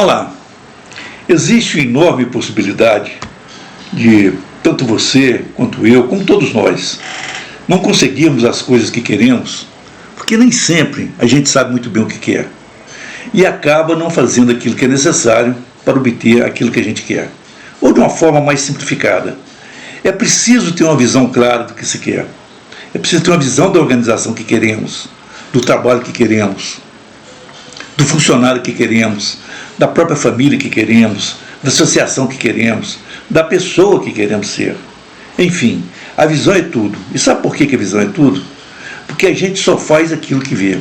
Olá, existe uma enorme possibilidade de tanto você quanto eu, como todos nós, não conseguirmos as coisas que queremos, porque nem sempre a gente sabe muito bem o que quer e acaba não fazendo aquilo que é necessário para obter aquilo que a gente quer, ou de uma forma mais simplificada. É preciso ter uma visão clara do que se quer, é preciso ter uma visão da organização que queremos, do trabalho que queremos, do funcionário que queremos, da própria família que queremos, da associação que queremos, da pessoa que queremos ser. Enfim, a visão é tudo. E sabe por que a visão é tudo? Porque a gente só faz aquilo que vê.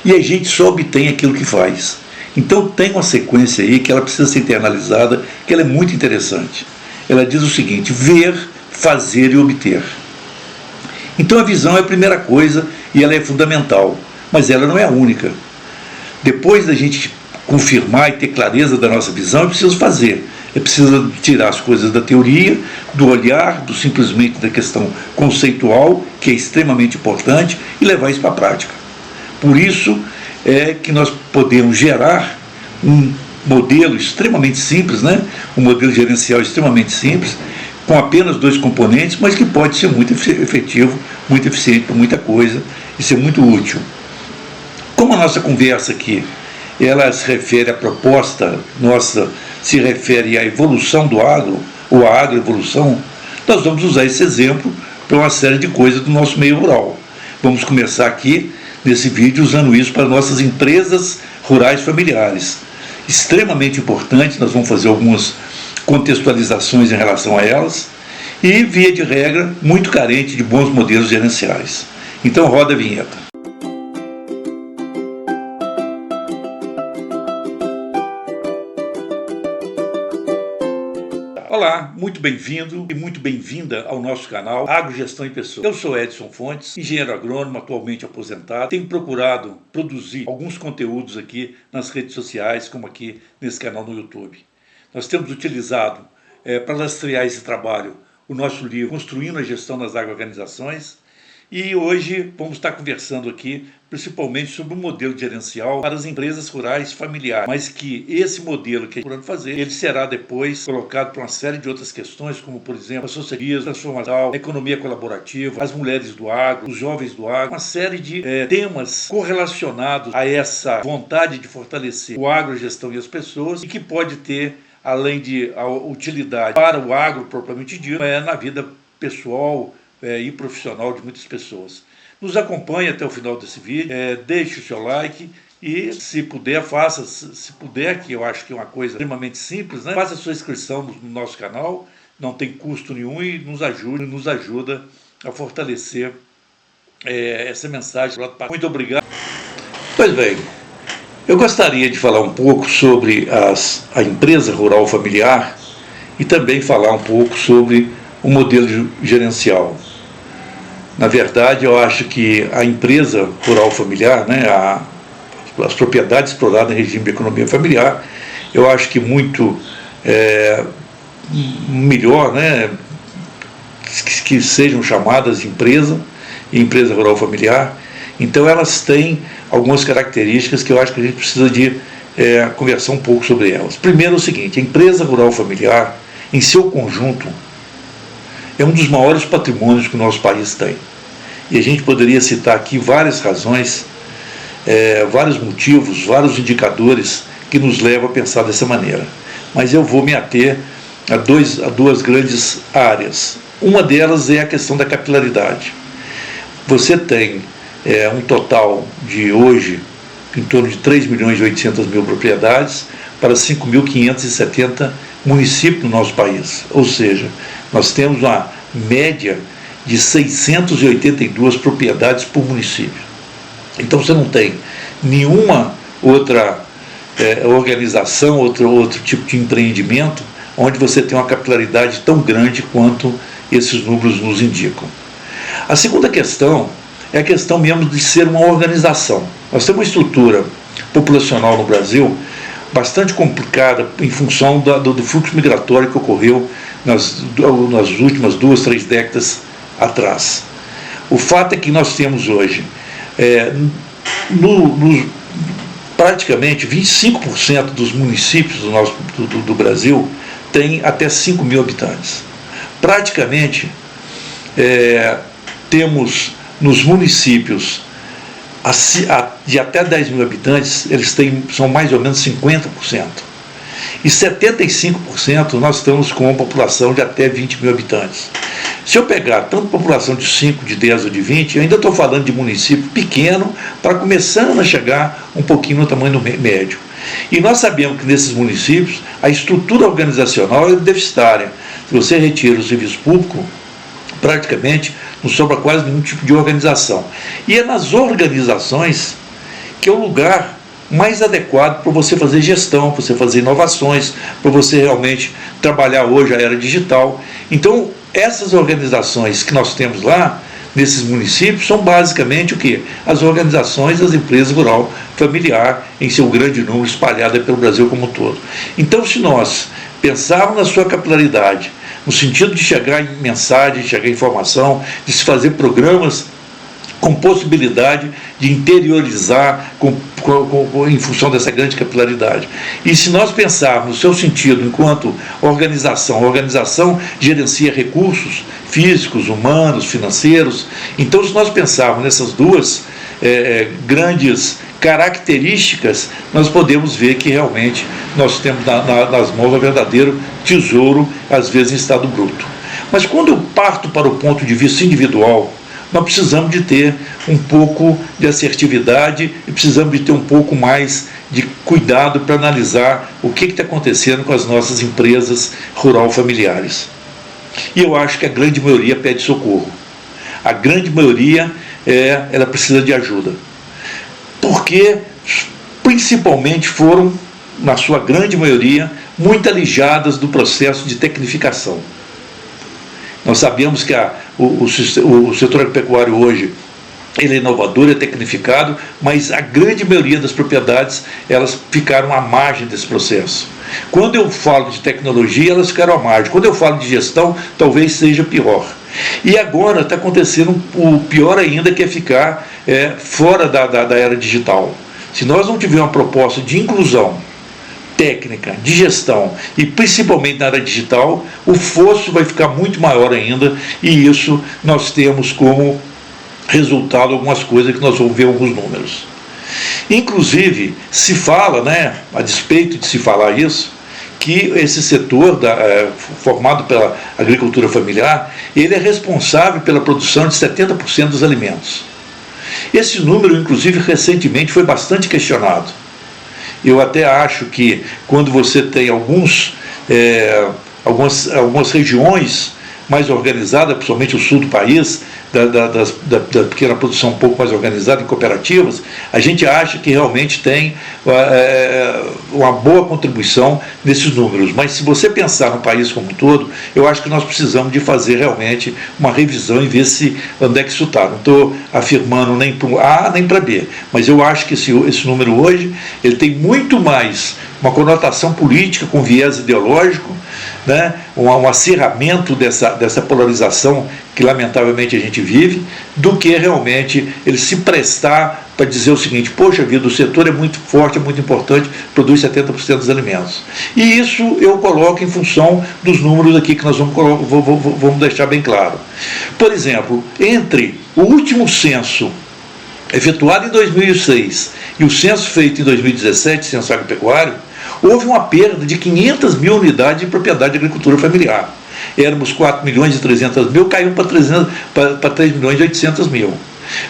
E a gente só obtém aquilo que faz. Então tem uma sequência aí que ela precisa ser internalizada, que ela é muito interessante. Ela diz o seguinte: ver, fazer e obter. Então a visão é a primeira coisa e ela é fundamental, mas ela não é a única. Depois da gente confirmar e ter clareza da nossa visão, é preciso fazer. É preciso tirar as coisas da teoria, do olhar, do simplesmente da questão conceitual, que é extremamente importante, e levar isso para a prática. Por isso é que nós podemos gerar um modelo extremamente simples, um modelo gerencial extremamente simples, com apenas 2 componentes, mas que pode ser muito efetivo, muito eficiente para muita coisa e ser muito útil. Como a nossa conversa aqui, ela se refere à proposta nossa, se refere à evolução do agro, ou à agroevolução, nós vamos usar esse exemplo para uma série de coisas do nosso meio rural. Vamos começar aqui, nesse vídeo, usando isso para nossas empresas rurais familiares. Extremamente importante, nós vamos fazer algumas contextualizações em relação a elas, e, via de regra, muito carente de bons modelos gerenciais. Então, roda a vinheta. Olá, muito bem-vindo e muito bem-vinda ao nosso canal Agrogestão em Pessoa. Eu sou Edson Fontes, engenheiro agrônomo, atualmente aposentado. Tenho procurado produzir alguns conteúdos aqui nas redes sociais, como aqui nesse canal no YouTube. Nós temos utilizado para lastrear esse trabalho o nosso livro Construindo a Gestão nas Agroorganizações, e hoje vamos estar conversando aqui principalmente sobre um modelo gerencial para as empresas rurais familiares, mas que esse modelo que a gente está procurando fazer, ele será depois colocado para uma série de outras questões, como por exemplo, associação, transformação, a economia colaborativa, as mulheres do agro, os jovens do agro, uma série de temas correlacionados a essa vontade de fortalecer o agrogestão e as pessoas, e que pode ter, além de a utilidade para o agro propriamente dito, na vida pessoal e profissional de muitas pessoas. Nos acompanhe até o final desse vídeo, deixe o seu like e, se puder, faça, se puder, que eu acho que é uma coisa extremamente simples, faça a sua inscrição no nosso canal, não tem custo nenhum e nos ajuda a fortalecer essa mensagem. Muito obrigado. Pois bem, eu gostaria de falar um pouco sobre a empresa rural familiar e também falar um pouco sobre o modelo gerencial. Na verdade, eu acho que a empresa rural familiar, as propriedades exploradas em regime de economia familiar, eu acho que muito melhor que sejam chamadas de empresa e empresa rural familiar. Então elas têm algumas características que eu acho que a gente precisa de conversar um pouco sobre elas. Primeiro é o seguinte: a empresa rural familiar, em seu conjunto, é um dos maiores patrimônios que o nosso país tem. E a gente poderia citar aqui várias razões, vários motivos, vários indicadores que nos levam a pensar dessa maneira. Mas eu vou me ater a duas grandes áreas. Uma delas é a questão da capilaridade. Você tem um total de hoje em torno de 3.800.000 propriedades para 5.570 municípios no nosso país. Ou seja, nós temos uma média de 682 propriedades por município. Então você não tem nenhuma outra organização, outro tipo de empreendimento onde você tem uma capilaridade tão grande quanto esses números nos indicam. A segunda questão é a questão mesmo de ser uma organização. Nós temos uma estrutura populacional no Brasil bastante complicada em função do fluxo migratório que ocorreu nas últimas 2, 3 décadas atrás. O fato é que nós temos hoje, praticamente 25% dos municípios do Brasil tem até 5 mil habitantes. Praticamente, temos nos municípios de até 10 mil habitantes, são mais ou menos 50%. E 75% nós estamos com uma população de até 20 mil habitantes. Se eu pegar tanto população de 5, de 10 ou de 20, eu ainda estou falando de município pequeno, para começando a chegar um pouquinho no tamanho médio. E nós sabemos que nesses municípios a estrutura organizacional é deficitária. Se você retira o serviço público, praticamente não sobra quase nenhum tipo de organização. E é nas organizações que é o lugar mais adequado para você fazer gestão, para você fazer inovações, para você realmente trabalhar hoje a era digital. Então, essas organizações que nós temos lá, nesses municípios, são basicamente o quê? As organizações das empresas rural familiar, em seu grande número, espalhada pelo Brasil como um todo. Então, se nós pensarmos na sua capilaridade, no sentido de chegar em mensagem, de chegar em informação, de se fazer programas com possibilidade de interiorizar em função dessa grande capilaridade. E se nós pensarmos no seu sentido enquanto organização, a organização gerencia recursos físicos, humanos, financeiros. Então, se nós pensarmos nessas duas grandes características, nós podemos ver que realmente nós temos nas mãos um verdadeiro tesouro, às vezes em estado bruto. Mas quando eu parto para o ponto de vista individual, nós precisamos de ter um pouco de assertividade e precisamos de ter um pouco mais de cuidado para analisar o que está acontecendo com as nossas empresas rural familiares. E eu acho que a grande maioria pede socorro. A grande maioria, ela precisa de ajuda. Porque, principalmente, foram, na sua grande maioria, muito alijadas do processo de tecnificação. Nós sabemos que o setor agropecuário hoje, ele é inovador, é tecnificado, mas a grande maioria das propriedades, elas ficaram à margem desse processo. Quando eu falo de tecnologia, elas ficaram à margem. Quando eu falo de gestão, talvez seja pior. E agora está acontecendo o pior ainda, que é ficar fora da era digital. Se nós não tivermos uma proposta de inclusão técnica, de gestão e principalmente na área digital, o fosso vai ficar muito maior ainda, e isso nós temos como resultado algumas coisas que nós vamos ver alguns números. Inclusive, se fala, a despeito de se falar isso, que esse setor formado pela agricultura familiar, ele é responsável pela produção de 70% dos alimentos. Esse número, inclusive, recentemente foi bastante questionado. Eu até acho que quando você tem algumas regiões mais organizadas, principalmente o sul do país, da pequena produção um pouco mais organizada em cooperativas, a gente acha que realmente tem uma boa contribuição nesses números. Mas se você pensar no país como um todo, eu acho que nós precisamos de fazer realmente uma revisão e ver onde é que isso está. Não estou afirmando nem para A nem para B, mas eu acho que esse número hoje ele tem muito mais uma conotação política com viés ideológico, um acirramento dessa polarização que lamentavelmente a gente vive, do que realmente ele se prestar para dizer o seguinte: poxa vida, o setor é muito forte, é muito importante, produz 70% dos alimentos. E isso eu coloco em função dos números aqui que nós vamos deixar bem claro. Por exemplo, entre o último censo efetuado em 2006 e o censo feito em 2017, censo agropecuário, houve uma perda de 500 mil unidades de propriedade de agricultura familiar. Éramos 4 milhões e 300 mil, caiu para 3 milhões e 800 mil.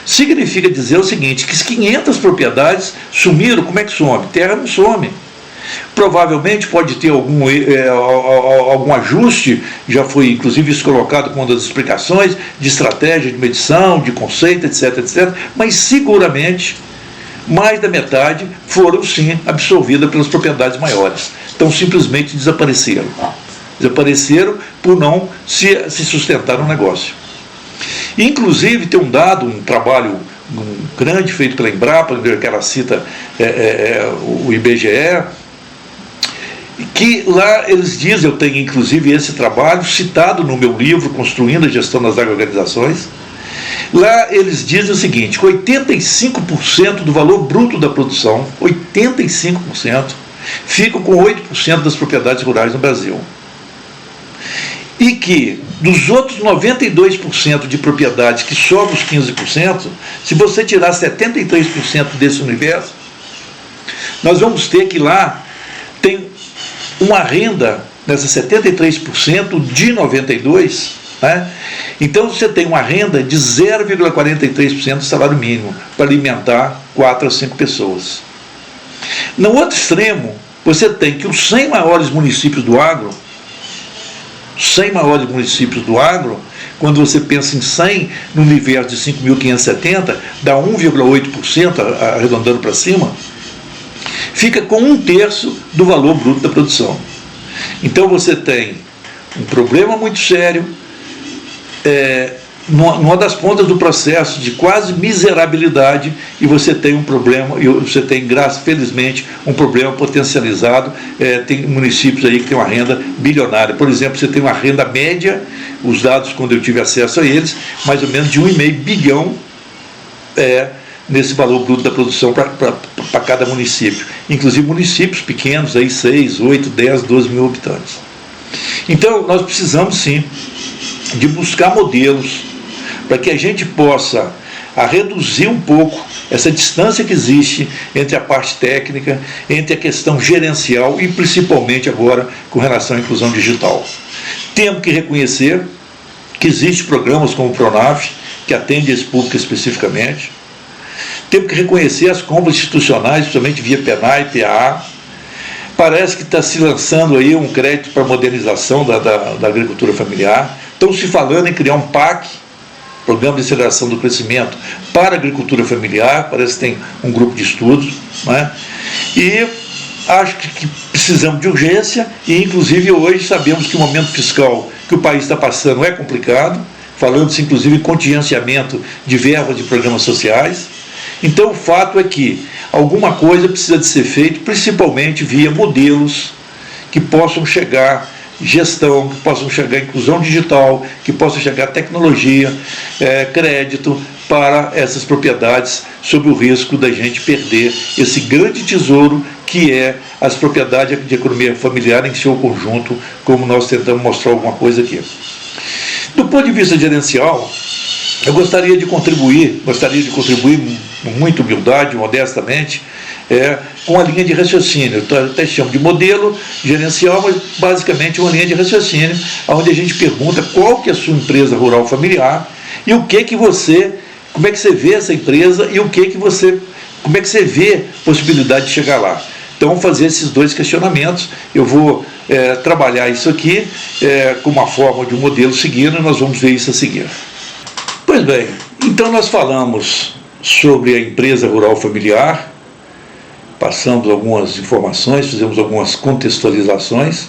Significa dizer o seguinte, que as 500 propriedades sumiram. Como é que some? Terra não some. Provavelmente pode ter algum ajuste, já foi inclusive isso colocado com uma das explicações, de estratégia, de medição, de conceito, etc, etc, mas seguramente mais da metade foram sim absorvidas pelas propriedades maiores. Então simplesmente desapareceram. Desapareceram por não se sustentar no negócio. Inclusive tem um trabalho grande feito pela Embrapa, que ela cita o IBGE, que lá eles dizem, eu tenho inclusive esse trabalho citado no meu livro Construindo a Gestão das Agroorganizações, Lá eles dizem o seguinte, que 85% do valor bruto da produção, 85%, ficam com 8% das propriedades rurais no Brasil. E que dos outros 92% de propriedades que sobram os 15%, se você tirar 73% desse universo, nós vamos ter que lá tem uma renda nessa 73% de 92%, né? Então você tem uma renda de 0,43% do salário mínimo para alimentar 4 a 5 pessoas. No outro extremo, você tem que os 100 maiores municípios do agro, 100 maiores municípios do agro, quando você pensa em 100 no universo de 5.570, dá 1,8%, arredondando para cima, fica com 1/3 do valor bruto da produção. Então você tem um problema muito sério, numa das pontas do processo de quase miserabilidade, e você tem um problema, e você tem, felizmente, um problema potencializado. Tem municípios aí que tem uma renda bilionária. Por exemplo, você tem uma renda média, os dados, quando eu tive acesso a eles, mais ou menos de 1,5 bilhão nesse valor bruto da produção para cada município. Inclusive municípios pequenos, aí 6, 8, 10, 12 mil habitantes. Então, nós precisamos, sim, de buscar modelos para que a gente possa reduzir um pouco essa distância que existe entre a parte técnica, entre a questão gerencial e principalmente agora com relação à inclusão digital. Temos que reconhecer que existem programas como o Pronaf, que atende esse público especificamente. Temos que reconhecer as compras institucionais, principalmente via PENAI, PAA. Parece que está se lançando aí um crédito para modernização da agricultura familiar. Estão se falando em criar um PAC, Programa de Aceleração do Crescimento, para a agricultura familiar. Parece que tem um grupo de estudos, né? E acho que precisamos de urgência, e inclusive hoje sabemos que o momento fiscal que o país está passando é complicado, falando-se inclusive em contingenciamento de verbas de programas sociais. Então o fato é que alguma coisa precisa de ser feito, principalmente via modelos que possam chegar gestão, que possam chegar inclusão digital, que possam chegar tecnologia, crédito para essas propriedades, sob o risco da gente perder esse grande tesouro que é as propriedades de economia familiar em seu conjunto, como nós tentamos mostrar alguma coisa aqui. Do ponto de vista gerencial, eu gostaria de contribuir com muita humildade, modestamente, com a linha de raciocínio. Eu até chamo de modelo gerencial, mas basicamente uma linha de raciocínio, onde a gente pergunta qual que é a sua empresa rural familiar e como é que você vê essa empresa e como é que você vê a possibilidade de chegar lá. Então, fazer esses dois questionamentos, eu vou trabalhar isso aqui com uma forma de um modelo seguindo, e nós vamos ver isso a seguir. Pois bem, então nós falamos sobre a empresa rural familiar, passamos algumas informações, fizemos algumas contextualizações,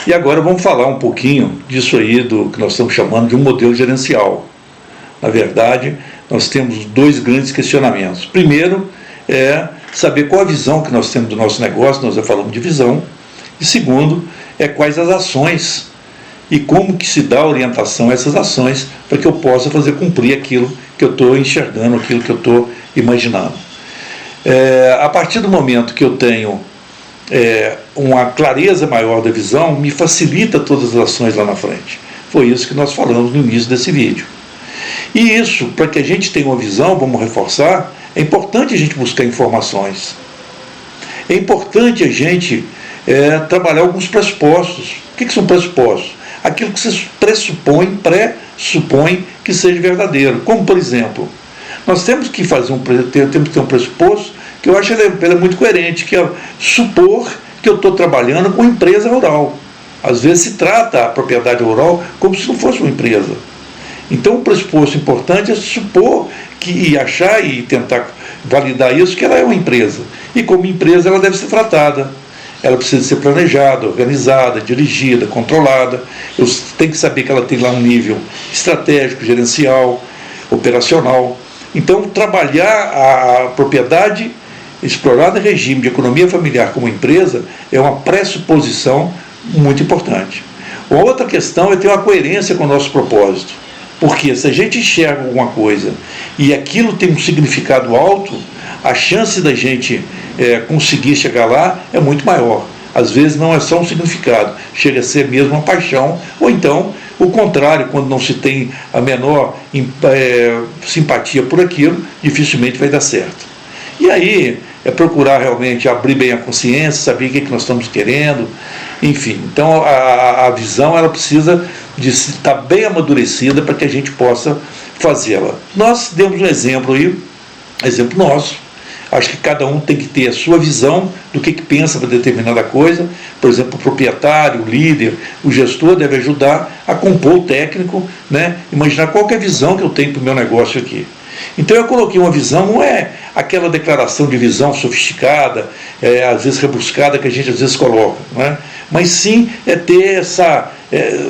e agora vamos falar um pouquinho disso aí, do que nós estamos chamando de um modelo gerencial. Na verdade, nós temos dois grandes questionamentos. Primeiro, saber qual a visão que nós temos do nosso negócio, nós já falamos de visão, e segundo, quais as ações e como que se dá a orientação a essas ações para que eu possa fazer cumprir aquilo que eu estou enxergando, aquilo que eu estou imaginando. A partir do momento que eu tenho uma clareza maior da visão, me facilita todas as ações lá na frente. Foi isso que nós falamos no início desse vídeo. E isso, para que a gente tenha uma visão, vamos reforçar, é importante a gente buscar informações. É importante a gente trabalhar alguns pressupostos. O que são pressupostos? Aquilo que você pressupõe que seja verdadeiro. Como, por exemplo, nós temos que ter um pressuposto que eu acho ele é muito coerente, que é supor que eu estou trabalhando com empresa rural. Às vezes se trata a propriedade rural como se não fosse uma empresa. Então, um pressuposto importante é supor e achar e tentar validar isso, que ela é uma empresa. E como empresa ela deve ser tratada. Ela precisa ser planejada, organizada, dirigida, controlada. Eu tenho que saber que ela tem lá um nível estratégico, gerencial, operacional. Então, trabalhar a propriedade explorada em regime de economia familiar como empresa é uma pressuposição muito importante. Uma outra questão é ter uma coerência com o nosso propósito. Porque se a gente enxerga alguma coisa e aquilo tem um significado alto, a chance da gente conseguir chegar lá é muito maior. Às vezes não é só um significado, chega a ser mesmo uma paixão, ou então o contrário, quando não se tem a menor simpatia por aquilo, dificilmente vai dar certo. E aí é procurar realmente abrir bem a consciência, saber o que nós estamos querendo, enfim. Então a visão ela precisa de estar bem amadurecida para que a gente possa fazê-la. Nós demos um exemplo aí, exemplo nosso. Acho que cada um tem que ter a sua visão do que pensa para determinada coisa. Por exemplo, o proprietário, o líder, o gestor deve ajudar a compor o técnico, né? Imaginar qual que é a visão que eu tenho para o meu negócio aqui. Então eu coloquei uma visão, não é aquela declaração de visão sofisticada, às vezes rebuscada, que a gente às vezes coloca, né? Mas sim é ter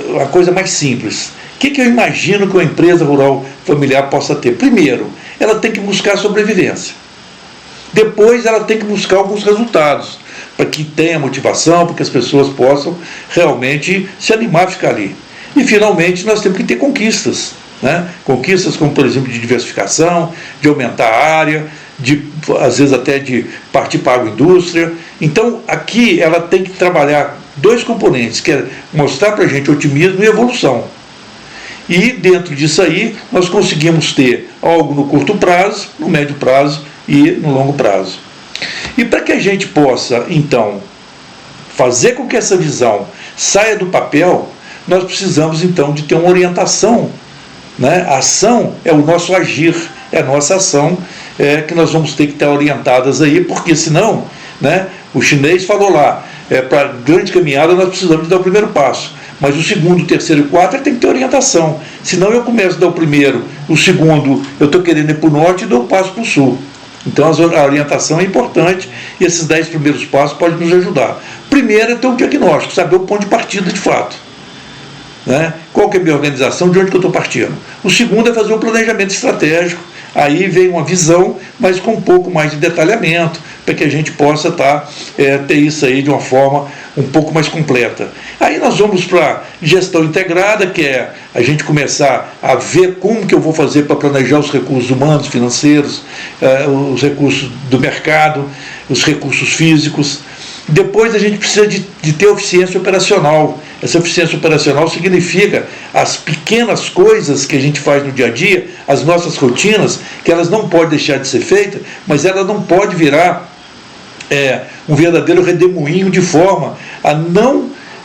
uma coisa mais simples. O que eu imagino que uma empresa rural familiar possa ter? Primeiro, ela tem que buscar sobrevivência. Depois ela tem que buscar alguns resultados, para que tenha motivação, para que as pessoas possam realmente se animar a ficar ali. E finalmente nós temos que ter conquistas, né? Conquistas como, por exemplo, de diversificação, de aumentar a área, às vezes até de partir para a agroindústria. Então aqui ela tem que trabalhar dois componentes, que é mostrar para a gente otimismo e evolução. E dentro disso aí nós conseguimos ter algo no curto prazo, no médio prazo e no longo prazo. E para que a gente possa, então, fazer com que essa visão saia do papel, nós precisamos, então, de ter uma orientação, né? A ação é o nosso agir, é a nossa ação que nós vamos ter que estar orientadas aí, porque senão, né, o chinês falou lá, para grande caminhada nós precisamos de dar o primeiro passo. Mas o segundo, o terceiro e o quarto tem que ter orientação. Senão eu começo a dar o primeiro, o segundo eu estou querendo ir para o norte e dou o passo para o sul. Então a orientação é importante e esses 10 primeiros passos podem nos ajudar. Primeiro é ter um diagnóstico, saber o ponto de partida de fato, né? Qual que é a minha organização, de onde que eu estou partindo. O segundo é fazer um planejamento estratégico. Aí vem uma visão, mas com um pouco mais de detalhamento, para que a gente possa ter isso aí de uma forma um pouco mais completa. Aí nós vamos para gestão integrada, que é a gente começar a ver como que eu vou fazer para planejar os recursos humanos, financeiros, os recursos do mercado, os recursos físicos. Depois a gente precisa de ter eficiência operacional. Essa eficiência operacional significa as pequenas coisas que a gente faz no dia a dia, as nossas rotinas, que elas não podem deixar de ser feitas, mas ela não pode virar um verdadeiro redemoinho de forma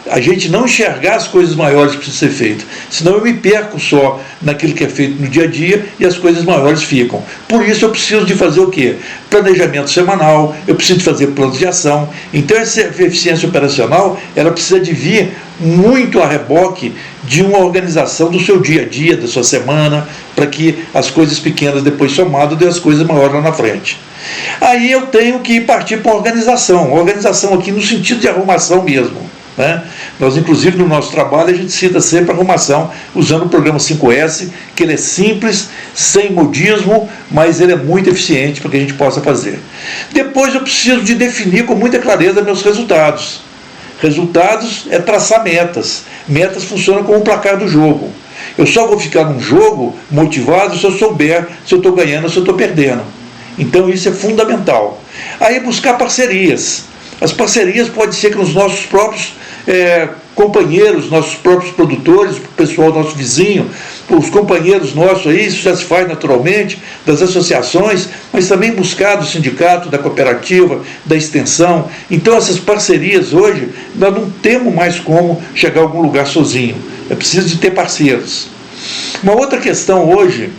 a gente não enxergar as coisas maiores que precisam ser feitas. Senão eu me perco só naquilo que é feito no dia a dia e as coisas maiores ficam. Por isso eu preciso de fazer o quê? Planejamento semanal, eu preciso de fazer planos de ação. Então essa eficiência operacional, ela precisa de vir muito a reboque de uma organização do seu dia a dia, da sua semana, para que as coisas pequenas depois somadas dêem as coisas maiores lá na frente. Aí eu tenho que partir para a organização aqui no sentido de arrumação mesmo, né? Nós, inclusive, no nosso trabalho, a gente cita sempre a arrumação usando o programa 5S, que ele é simples, sem modismo, mas ele é muito eficiente para que a gente possa fazer. Depois eu preciso de definir com muita clareza meus resultados. Resultados é traçar metas. Metas funcionam como um placar do jogo. Eu só vou ficar num jogo motivado se eu souber se eu estou ganhando ou se eu estou perdendo. Então isso é fundamental. Aí buscar parcerias. As parcerias podem ser com os nossos próprios companheiros, nossos próprios produtores, o pessoal nosso vizinho, os companheiros nossos aí, isso já se faz naturalmente, das associações, mas também buscar do sindicato, da cooperativa, da extensão. Então essas parcerias hoje, nós não temos mais como chegar a algum lugar sozinho, é preciso de ter parceiros. Uma outra questão hoje,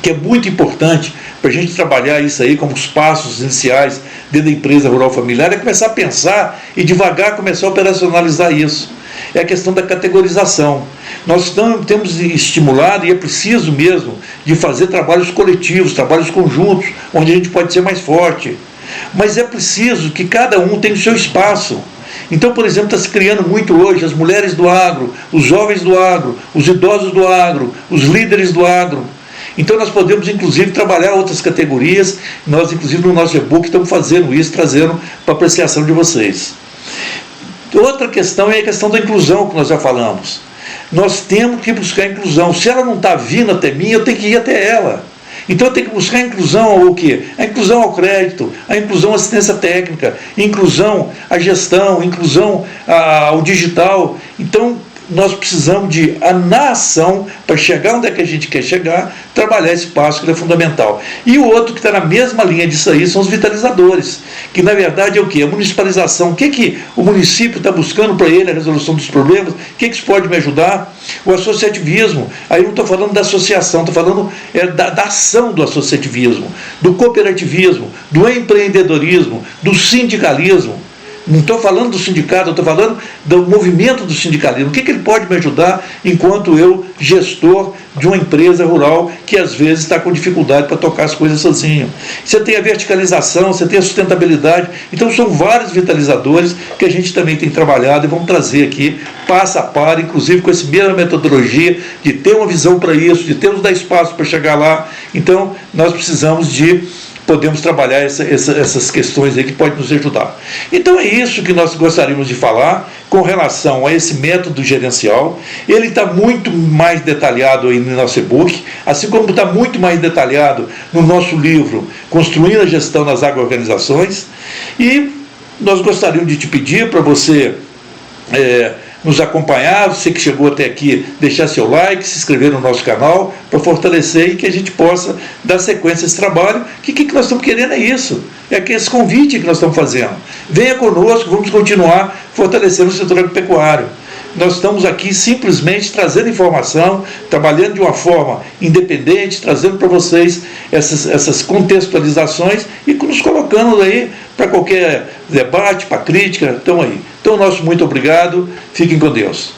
que é muito importante para a gente trabalhar isso aí como os passos iniciais dentro da empresa rural familiar, é começar a pensar e devagar começar a operacionalizar isso. É a questão da categorização. Nós temos estimulado, e é preciso mesmo, de fazer trabalhos coletivos, trabalhos conjuntos, onde a gente pode ser mais forte. Mas é preciso que cada um tenha o seu espaço. Então, por exemplo, está se criando muito hoje as mulheres do agro, os jovens do agro, os idosos do agro, os líderes do agro. Então nós podemos, inclusive, trabalhar outras categorias. Nós, inclusive, no nosso e-book estamos fazendo isso, trazendo para apreciação de vocês. Outra questão é a questão da inclusão, que nós já falamos. nós temos que buscar inclusão. Se ela não está vindo até mim, eu tenho que ir até ela. Então eu tenho que buscar a inclusão ao quê? A inclusão ao crédito, a inclusão à assistência técnica, inclusão à gestão, inclusão ao digital. Então nós precisamos de, na ação, para chegar onde é que a gente quer chegar, trabalhar esse passo que é fundamental. E o outro que está na mesma linha disso aí são os vitalizadores, que na verdade é o quê? A municipalização. O que o município está buscando para ele, a resolução dos problemas? O que isso pode me ajudar? O associativismo. Aí não estou falando da associação, estou falando da ação do associativismo, do cooperativismo, do empreendedorismo, do sindicalismo. Não estou falando do sindicato, estou falando do movimento do sindicalismo. O que ele pode me ajudar enquanto eu, gestor de uma empresa rural que às vezes está com dificuldade para tocar as coisas sozinho. Você tem a verticalização, você tem a sustentabilidade. Então são vários vitalizadores que a gente também tem trabalhado e vamos trazer aqui, passo a passo, inclusive com essa mesma metodologia de ter uma visão para isso, de termos dar espaço para chegar lá. Então nós precisamos podemos trabalhar essas questões aí que podem nos ajudar. Então é isso que nós gostaríamos de falar com relação a esse método gerencial. Ele está muito mais detalhado aí no nosso e-book, assim como está muito mais detalhado no nosso livro Construindo a Gestão nas Agroorganizações. E nós gostaríamos de te pedir para você nos acompanhar, você que chegou até aqui, deixar seu like, se inscrever no nosso canal, para fortalecer e que a gente possa dar sequência a esse trabalho, que nós estamos querendo é isso, esse convite que nós estamos fazendo. Venha conosco, vamos continuar fortalecendo o setor agropecuário. Nós estamos aqui simplesmente trazendo informação, trabalhando de uma forma independente, trazendo para vocês essas contextualizações e nos colocando aí para qualquer debate, para crítica, estão aí. Então, nosso muito obrigado, fiquem com Deus.